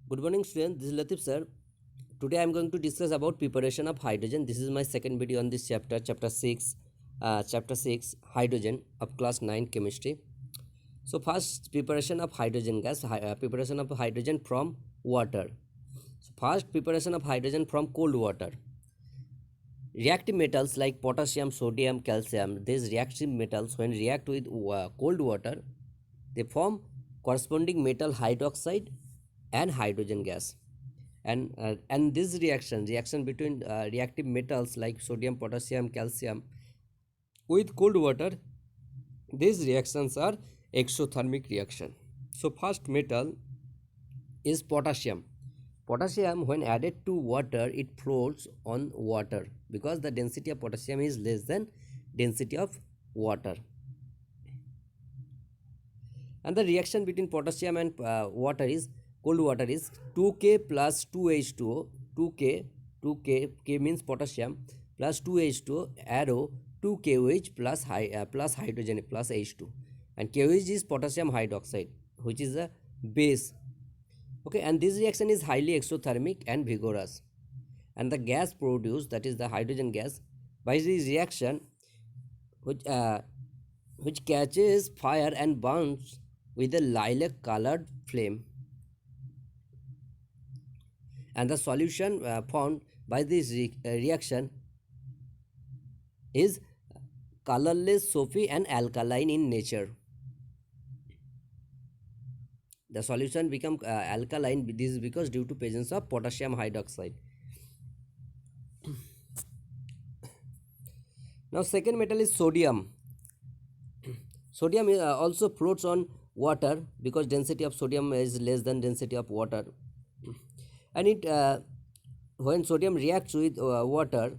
Good morning, students. This is Latif sir. Today I am going to discuss about preparation of hydrogen. This is my second video on this chapter, chapter 6, hydrogen of class 9 chemistry. So first, preparation of hydrogen gas, preparation of hydrogen from water. So first, preparation of hydrogen from cold water. Reactive metals like potassium, sodium, calcium, these reactive metals when react with cold water, they form corresponding metal hydroxide and hydrogen gas. And this reaction between reactive metals like sodium, potassium, calcium with cold water, these reactions are exothermic reaction. So first metal is potassium. Potassium, when added to water, it floats on water because the density of potassium is less than density of water. And the reaction between potassium and water is cold water is 2K plus 2H2O. 2K K means potassium plus 2H2O arrow 2KOH plus hydrogen plus H2, and KOH is potassium hydroxide, which is a base. Okay, and this reaction is highly exothermic and vigorous, and the gas produced, that is the hydrogen gas, by this reaction, which uh, which catches fire and burns with a lilac colored flame, and the solution formed by this reaction is colorless, soapy and alkaline in nature. The solution become alkaline. This is because due to presence of potassium hydroxide. Now second metal is sodium. Sodium also floats on water because density of sodium is less than density of water, and it when sodium reacts with water,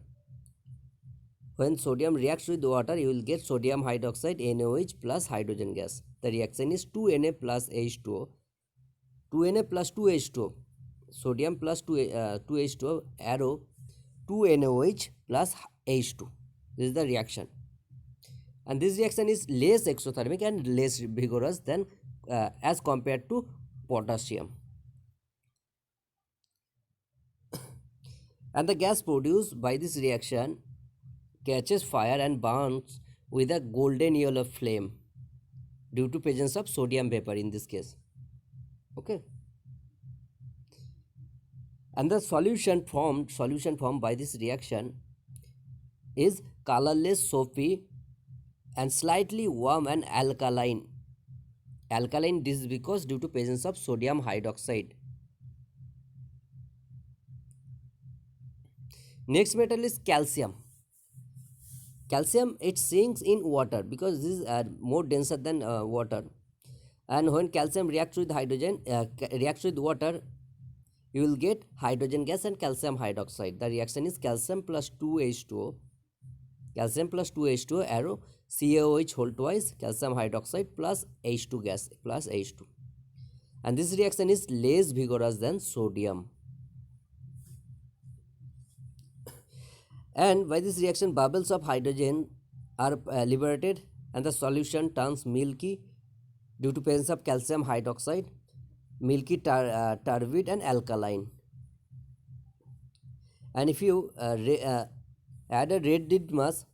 you will get sodium hydroxide NaOH plus hydrogen gas. The reaction is 2Na plus H2O. 2Na plus 2H2O. Sodium plus 2H2O arrow 2NaOH plus H2. This is the reaction. And this reaction is less exothermic and less vigorous than as compared to potassium. And the gas produced by this reaction catches fire and burns with a golden yellow flame due to presence of sodium vapor in this case. Okay, and the solution formed by this reaction is colorless, soapy and slightly warm and alkaline. This is because due to presence of sodium hydroxide. Next metal is calcium. Calcium, it sinks in water because this is more denser than water, and when calcium reacts with hydrogen, reacts with water, you will get hydrogen gas and calcium hydroxide. The reaction is calcium plus 2H2O. Calcium plus 2H2O arrow CaOH whole twice calcium hydroxide plus H2 gas plus H2, and this reaction is less vigorous than sodium. And by this reaction, bubbles of hydrogen are liberated and the solution turns milky due to presence of calcium hydroxide, milky, turbid and alkaline. And if you add a red litmus,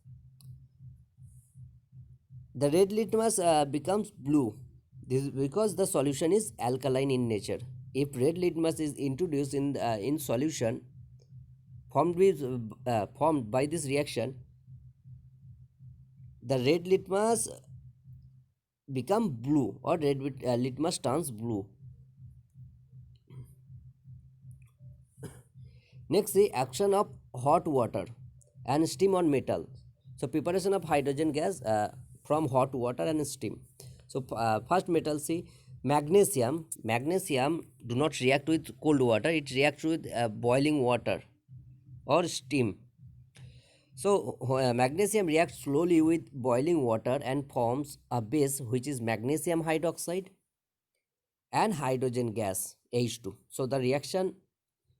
the red litmus becomes blue. This is because the solution is alkaline in nature. If red litmus is introduced in solution formed by this reaction, the red litmus become blue, or red litmus turns blue. Next, the action of hot water and steam on metal. So preparation of hydrogen gas from hot water and steam. So first metal, see, magnesium. Magnesium do not react with cold water, it reacts with boiling water or steam. So magnesium reacts slowly with boiling water and forms a base, which is magnesium hydroxide and hydrogen gas H2. So the reaction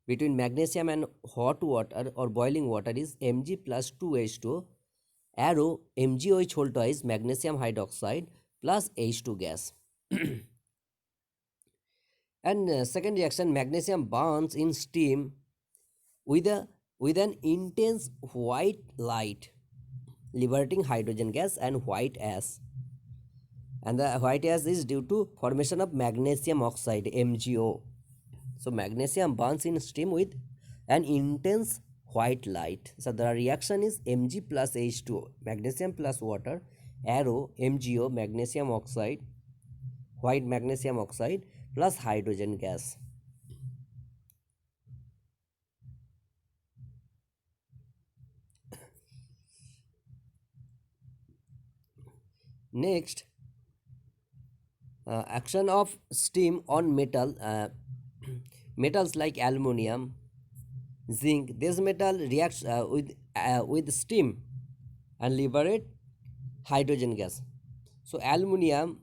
between magnesium and hot water or boiling water is Mg plus 2H2O arrow MgOH whole twice magnesium hydroxide plus H2 gas. And second reaction, magnesium burns in steam with a with an intense white light, liberating hydrogen gas and white ash. And the white ash is due to formation of magnesium oxide, MgO. So magnesium burns in steam with an intense white light. So the reaction is Mg plus H2O, magnesium plus water, arrow MgO, magnesium oxide, white magnesium oxide plus hydrogen gas. Next, action of steam on metals like aluminium, zinc. This metal reacts with steam and liberate hydrogen gas. So aluminium,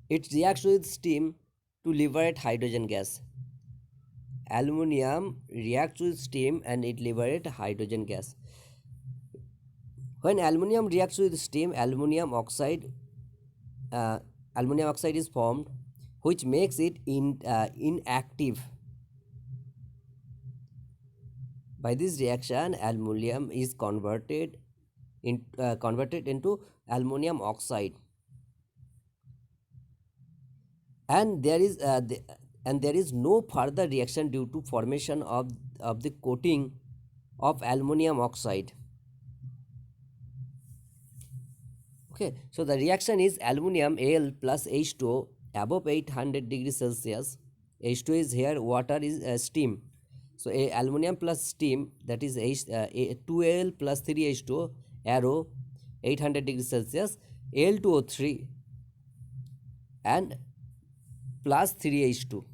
it reacts with steam to liberate hydrogen gas. Aluminium reacts with steam and it liberates hydrogen gas. When aluminium reacts with steam, uh, aluminum oxide is formed, which makes it inactive. By this reaction, aluminum is converted into aluminum oxide, and there is no further reaction due to formation of the coating of aluminum oxide. Okay, so the reaction is aluminum Al plus H2O above 800 degrees Celsius. H2 is here, water is steam. So aluminum plus steam, that is 2Al plus 3H2O, arrow 800 degrees Celsius, Al2O3 and plus 3H2.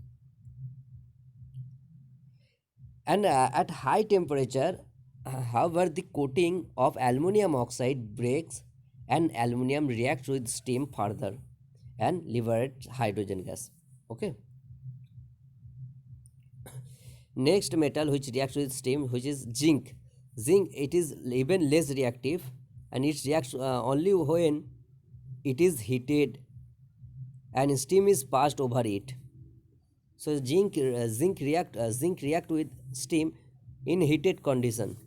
And at high temperature, however, the coating of aluminum oxide breaks and aluminum reacts with steam further and liberates hydrogen gas. Okay. Next metal which reacts with steam, which is zinc. Zinc, it is even less reactive and it reacts only when it is heated and steam is passed over it. So zinc react with steam in heated condition.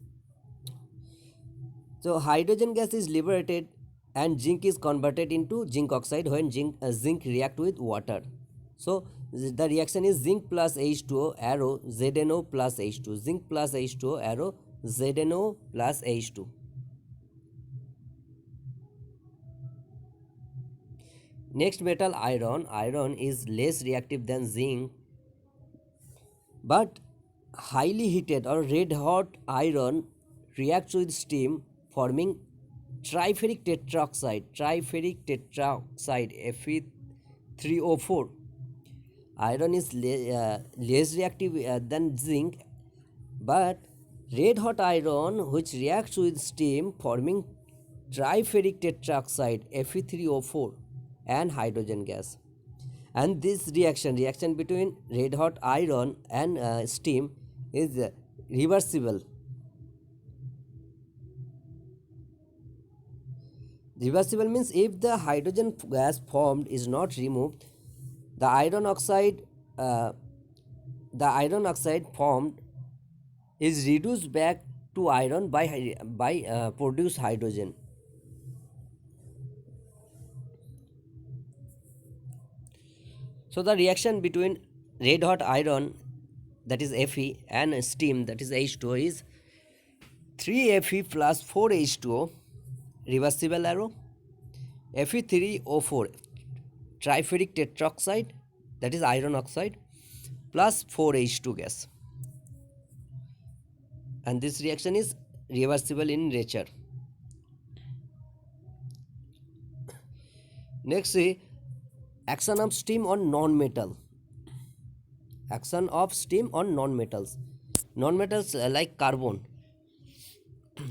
So hydrogen gas is liberated and zinc is converted into zinc oxide when zinc react with water. So the reaction is zinc plus H2O, arrow ZNO plus H2. Zinc plus H2O, arrow ZNO plus H2. Next metal, iron. Iron is less reactive than zinc, but highly heated or red hot iron reacts with steam, forming triferric tetroxide, Fe3O4. Iron is less reactive than zinc, but red hot iron which reacts with steam, forming triferric tetroxide, Fe3O4 and hydrogen gas. And this reaction between red hot iron and steam is reversible. Reversible means if the hydrogen gas formed is not removed, the iron oxide formed is reduced back to iron by produced hydrogen. So the reaction between red hot iron, that is Fe, and steam, that is H2O, is 3Fe plus 4H2O, reversible arrow, Fe3O4, triferric tetroxide, that is iron oxide, plus 4H2 gas. And this reaction is reversible in nature. Next, action of steam on non-metal. Action of steam on non-metals. Non-metals like carbon.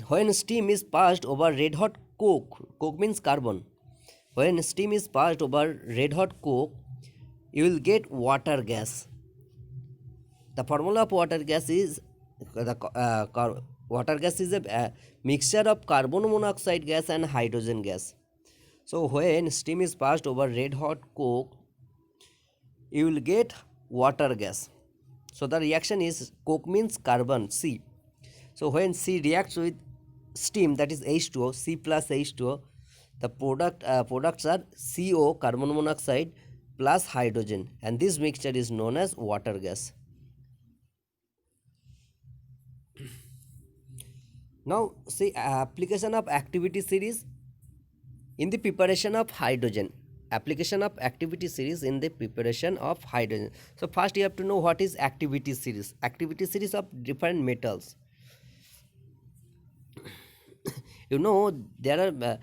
When steam is passed over red hot coke means carbon. When steam is passed over red hot coke, you will get water gas. The formula of water gas is water gas is a mixture of carbon monoxide gas and hydrogen gas. So when steam is passed over red hot coke, you will get water gas. So the reaction is coke means carbon C. So when C reacts with steam, that is H2O, C plus H2O, the products are CO, carbon monoxide, plus hydrogen, and this mixture is known as water gas. Now see application of activity series in the preparation of hydrogen. Application of activity series in the preparation of hydrogen. So first you have to know what is activity series. Activity series of different metals. You know there are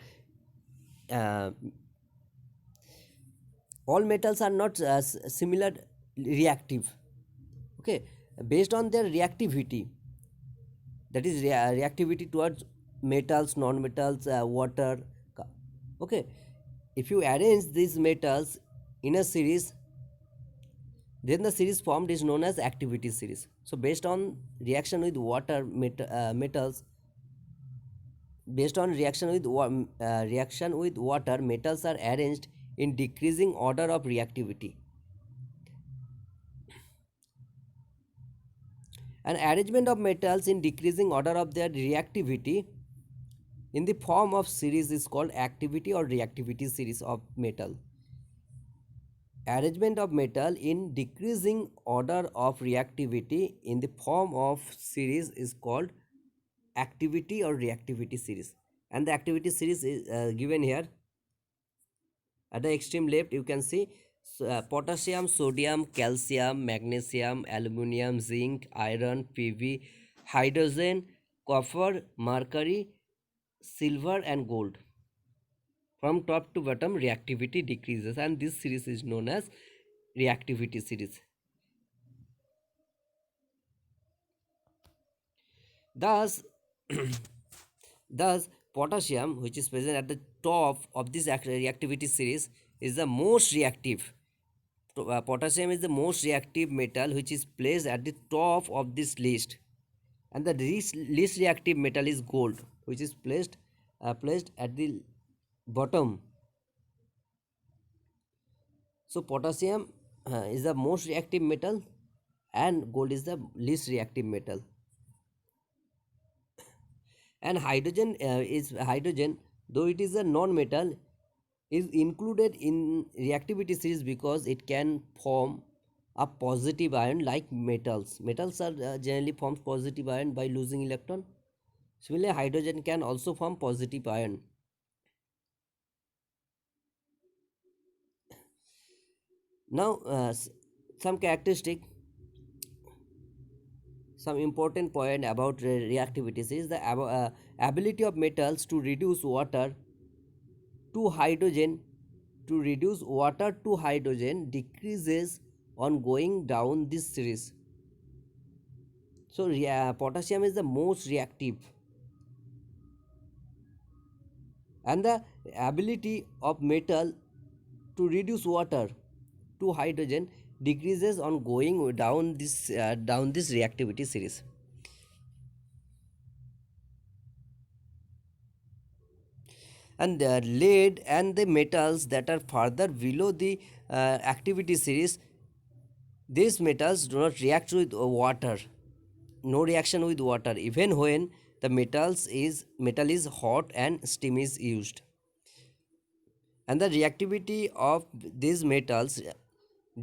uh, all metals are not similar reactive. Okay, based on their reactivity, that is reactivity towards metals, non-metals, water. Okay, if you arrange these metals in a series, then the series formed is known as activity series. So based on reaction with water metals, based on reaction with water, metals are arranged in decreasing order of reactivity. An arrangement of metals in decreasing order of their reactivity in the form of series is called activity or reactivity series of metal. Arrangement of metal in decreasing order of reactivity in the form of series is called activity or reactivity series. And the activity series is given here. At the extreme left you can see potassium, sodium, calcium, magnesium, aluminium, zinc, iron, Pv, hydrogen, copper, mercury, silver and gold. From top to bottom reactivity decreases, and this series is known as reactivity series. Thus, thus potassium, which is present at the top of this reactivity series, is the most reactive. Potassium is the most reactive metal which is placed at the top of this list, and the least reactive metal is gold, which is placed at the bottom. So potassium is the most reactive metal, and gold is the least reactive metal. And hydrogen, though it is a non-metal, is included in reactivity series because it can form a positive ion like metals. Metals are generally forms positive ion by losing electron. Similarly, hydrogen can also form positive ion. Now some characteristic, some important point about reactivity is the ability of metals to reduce water to hydrogen decreases on going down this series. So potassium is the most reactive, and the ability of metal to reduce water to hydrogen decreases on going down this reactivity series. And lead and the metals that are further below the activity series, these metals do not react with water, no reaction with water even when the metal is hot and steam is used. And the reactivity of these metals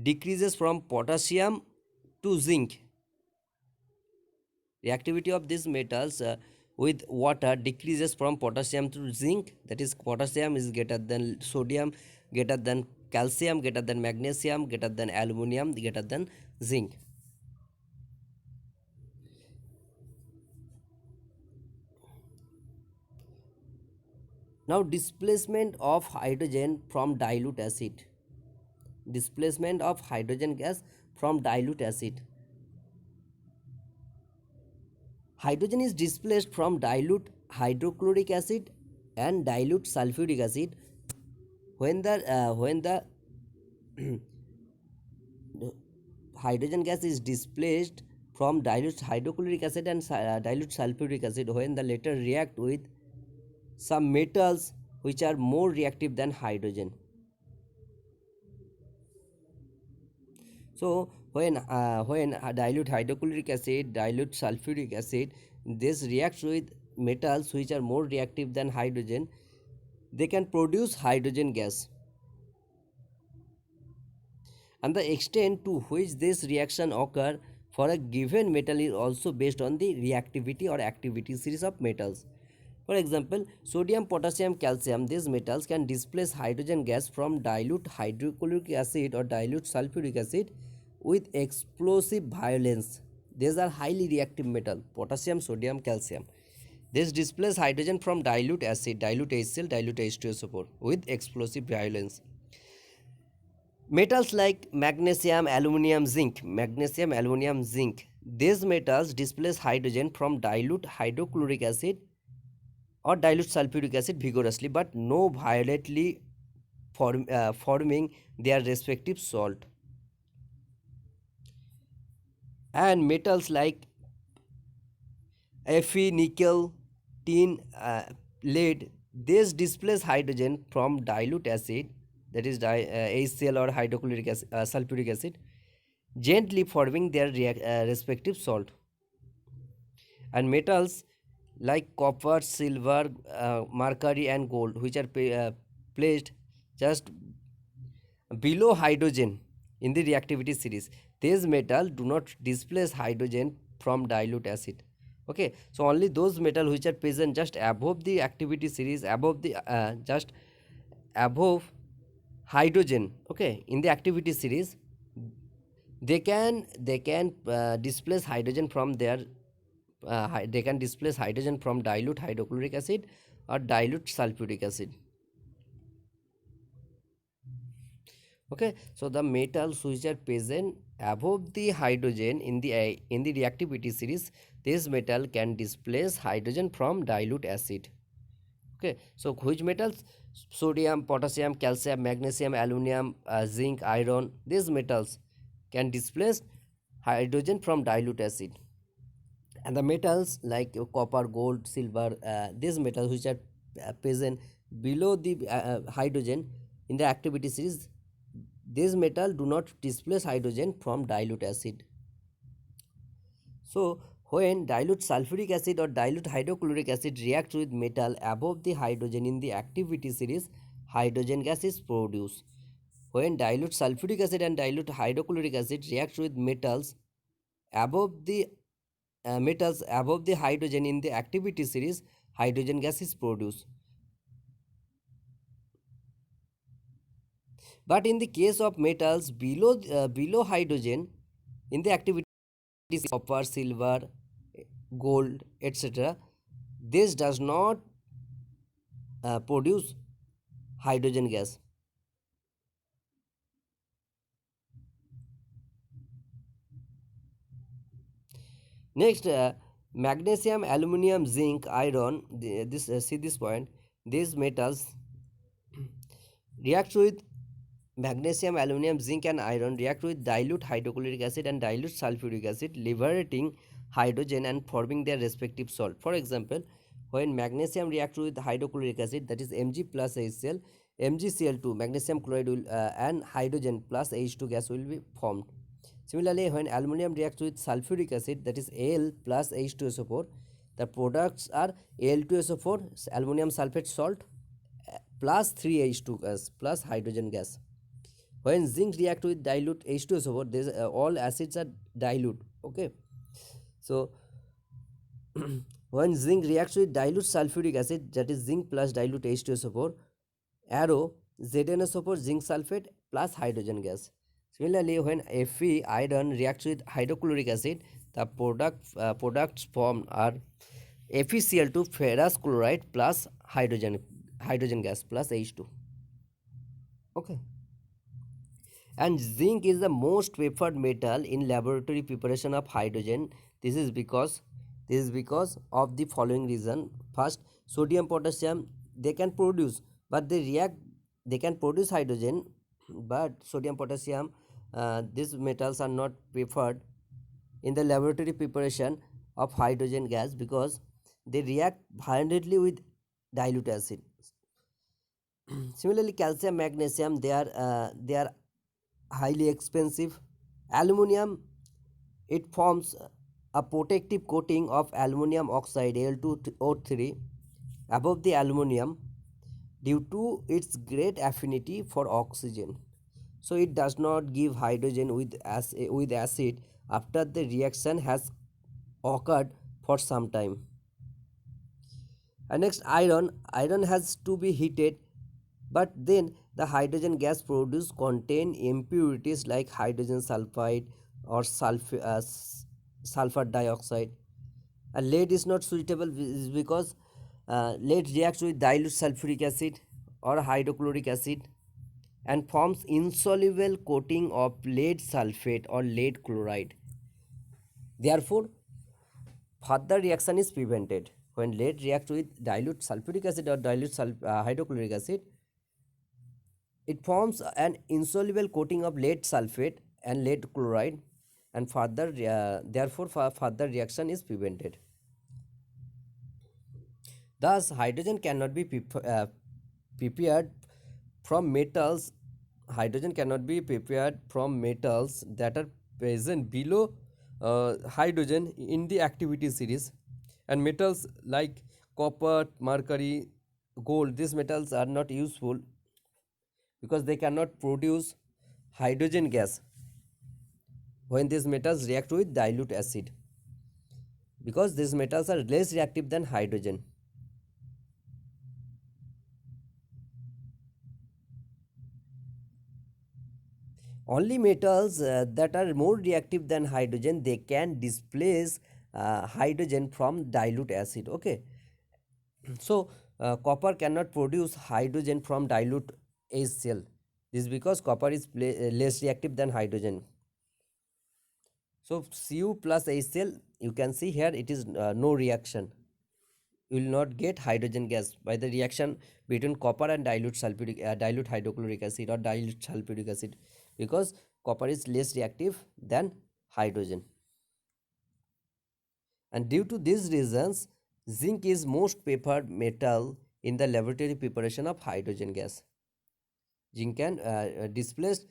decreases from potassium to zinc. Reactivity of these metals with water decreases from potassium to zinc, that is potassium is greater than sodium, greater than calcium, greater than magnesium, greater than aluminium, greater than zinc. Now displacement of hydrogen from dilute acid. Displacement of hydrogen gas from dilute acid. Hydrogen is displaced from dilute hydrochloric acid and dilute sulfuric acid when the hydrogen gas is displaced from dilute hydrochloric acid and dilute sulfuric acid when the latter react with some metals which are more reactive than hydrogen. So when dilute hydrochloric acid, dilute sulfuric acid, this reacts with metals which are more reactive than hydrogen. They can produce hydrogen gas, and the extent to which this reaction occur for a given metal is also based on the reactivity or activity series of metals. For example, sodium, potassium, calcium, these metals can displace hydrogen gas from dilute hydrochloric acid or dilute sulfuric acid with explosive violence. These are highly reactive metal, potassium, sodium, calcium. This displace hydrogen from dilute acid, dilute HCl, dilute H2SO4 with explosive violence. Metals like magnesium, aluminum, zinc, these metals displace hydrogen from dilute hydrochloric acid or dilute sulfuric acid vigorously but no violently forming their respective salt. And metals like Fe, nickel, tin, lead, these displace hydrogen from dilute acid, that is HCl or hydrochloric acid, sulfuric acid, gently forming their respective salt. And metals like copper, silver, mercury, and gold, which are placed just below hydrogen in the reactivity series, these metals do not displace hydrogen from dilute acid. Okay, so only those metals which are present just above the activity series, above the just above hydrogen, okay, in the activity series, they can displace hydrogen from their they can displace hydrogen from dilute hydrochloric acid or dilute sulfuric acid. Okay, so the metals which are present above the hydrogen in the reactivity series, this metal can displace hydrogen from dilute acid. Okay, so which metals? Sodium, potassium, calcium, magnesium, aluminum, zinc, iron, these metals can displace hydrogen from dilute acid. And the metals like copper, gold, silver, these metals which are present below the hydrogen in the activity series, these metals do not displace hydrogen from dilute acid. So when dilute sulfuric acid or dilute hydrochloric acid reacts with metal above the hydrogen in the activity series, hydrogen gas is produced. When dilute sulfuric acid and dilute hydrochloric acid reacts with above the metals above the hydrogen in the activity series, hydrogen gas is produced. But in the case of metals below hydrogen in the activity, copper, silver, gold, etc., this does not produce hydrogen gas. Next, magnesium, aluminum, zinc, iron, this see this point, these metals react with magnesium, aluminum, zinc, and iron react with dilute hydrochloric acid and dilute sulfuric acid, liberating hydrogen and forming their respective salt. For example, when magnesium reacts with hydrochloric acid, that is Mg plus HCl, MgCl2, magnesium chloride will, and hydrogen plus H2 gas will be formed. Similarly, when aluminum reacts with sulfuric acid, that is Al plus H2SO4, the products are Al2SO4, aluminum sulfate salt, plus 3H2 gas plus hydrogen gas. When zinc react with dilute H2SO4, these all acids are dilute. Okay, so when zinc reacts with dilute sulfuric acid, that is zinc plus dilute H2SO4, arrow ZnSO4 zinc sulfate plus hydrogen gas. Similarly, when Fe iron reacts with hydrochloric acid, the products formed are FeCl2 ferrous chloride plus hydrogen gas plus H2. Okay. And zinc is the most preferred metal in laboratory preparation of hydrogen. This is because of the following reason. First, sodium, potassium, they can produce, but they can produce hydrogen, but sodium, potassium, these metals are not preferred in the laboratory preparation of hydrogen gas because they react violently with dilute acid. Similarly, calcium, magnesium, they are highly expensive Aluminium, it forms a protective coating of aluminum oxide Al2O3 above the aluminum due to its great affinity for oxygen. So it does not give hydrogen with acid after the reaction has occurred for some time. And next, iron has to be heated, but then the hydrogen gas produced contain impurities like hydrogen sulfide or sulfur dioxide. And lead is not suitable because lead reacts with dilute sulfuric acid or hydrochloric acid and forms insoluble coating of lead sulfate or lead chloride. Therefore, further reaction is prevented. When lead reacts with dilute sulfuric acid or dilute hydrochloric acid, it forms an insoluble coating of lead sulfate and lead chloride, and therefore further reaction is prevented. Thus, hydrogen cannot be prepared from metals. Hydrogen cannot be prepared from metals that are present below hydrogen in the activity series, and metals like copper, mercury, gold. These metals are not useful because they cannot produce hydrogen gas when these metals react with dilute acid, because these metals are less reactive than hydrogen. Only metals that are more reactive than hydrogen, they can displace hydrogen from dilute acid. Okay, so copper cannot produce hydrogen from dilute HCl. This is because copper is less reactive than hydrogen. So Cu plus HCl, you can see here it is no reaction. You will not get hydrogen gas by the reaction between copper and dilute hydrochloric acid or dilute sulfuric acid, because copper is less reactive than hydrogen. And due to these reasons, zinc is most preferred metal in the laboratory preparation of hydrogen gas. Zinc can displace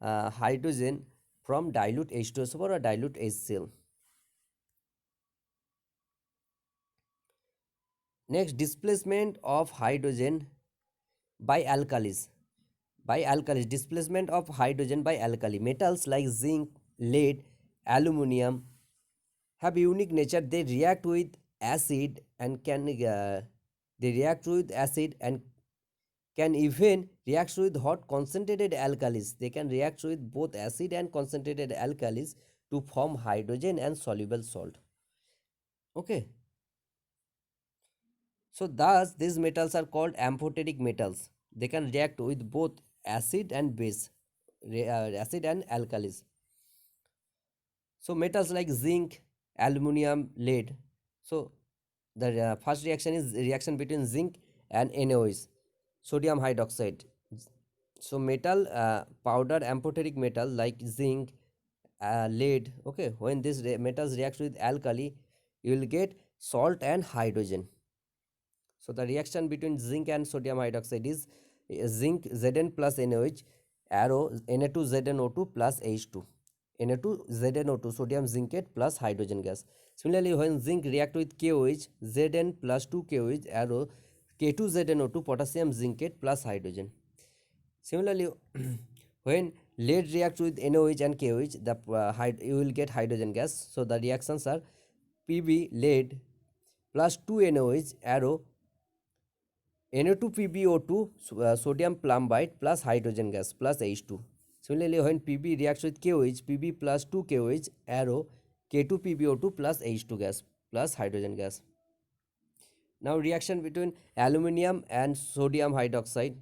hydrogen from dilute H2SO4 or dilute HCl. Next, displacement of hydrogen by alkalis. Displacement of hydrogen by alkali. Metals like zinc, lead, aluminium have unique nature. They react with acid and can even react with hot concentrated alkalis. They can react with both acid and concentrated alkalis to form hydrogen and soluble salt. Okay. So thus these metals are called amphoteric metals. They can react with both acid and base, acid and alkalis. So metals like zinc, aluminium, lead. So the first reaction is reaction between zinc and NaOH, sodium hydroxide. So metal powder amphoteric metal like zinc, lead. Okay, when these metals react with alkali, you will get salt and hydrogen. So the reaction between zinc and sodium hydroxide is zinc Zn plus NaOH arrow Na2ZnO2 plus H2. Na2ZnO2 sodium zincate plus hydrogen gas. Similarly, when zinc react with KOH, Zn plus 2 KOH arrow K2ZnO2 potassium zincate plus hydrogen. Similarly, when lead reacts with NaOH and KOH, you will get hydrogen gas. So the reactions are Pb lead plus 2 NaOH arrow Na2PbO2 sodium plumbite plus hydrogen gas plus H2. Similarly, when Pb reacts with KOH, Pb plus 2 KOH arrow K2PbO2 plus H2 gas plus hydrogen gas. Now reaction between aluminium and sodium hydroxide.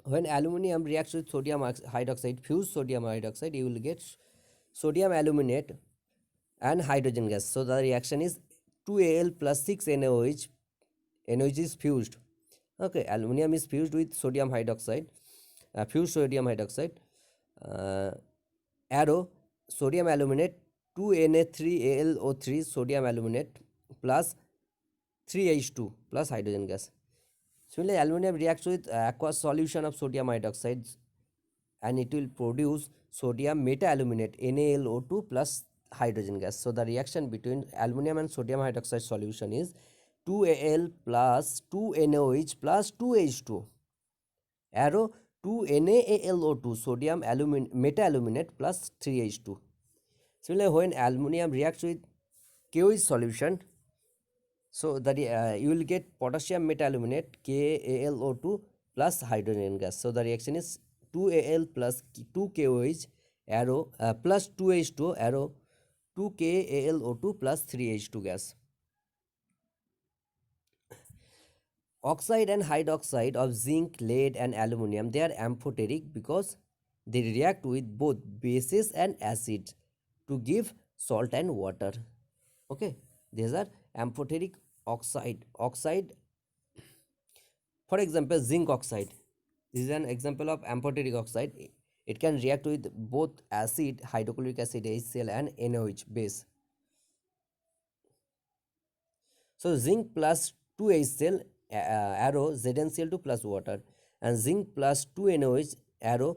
When aluminium reacts with sodium hydroxide, fused sodium hydroxide, you will get sodium aluminate and hydrogen gas. So the reaction is 2Al plus 6 NaOH. NaOH is fused. Okay, aluminium is fused with sodium hydroxide, fused sodium hydroxide, arrow sodium aluminate 2Na3AlO3 sodium aluminate plus 3H2 plus hydrogen gas. Similarly, aluminum reacts with aqueous solution of sodium hydroxide and it will produce sodium meta-aluminate NaLO2 plus hydrogen gas. So the reaction between aluminum and sodium hydroxide solution is 2Al plus 2NaOH plus 2H2, arrow 2NaAlO2 sodium meta-aluminate plus 3H2. Similarly, when aluminum reacts with KOH solution, so that you will get potassium meta-aluminate KaLO2 plus hydrogen gas. So the reaction is 2Al plus 2KOH arrow plus 2H2 arrow 2KaLO2 plus 3H2 gas. Oxide and hydroxide of zinc, lead and aluminum, they are amphoteric because they react with both bases and acids to give salt and water. Okay, these are amphoteric oxide. For example, zinc oxide, this is an example of amphoteric oxide. It can react with both acid, hydrochloric acid HCl and NaOH base. So zinc plus 2HCl arrow ZnCl2 plus water, and zinc plus 2NaOH arrow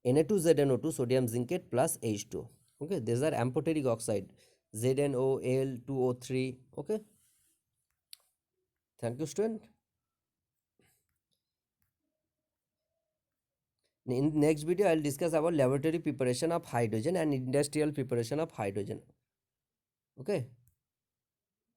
Na2ZnO2 sodium zincate plus H2. Okay, these are amphoteric oxide ZnOAl2O3. Okay, thank you student. In next video I will discuss about laboratory preparation of hydrogen and industrial preparation of hydrogen. Okay.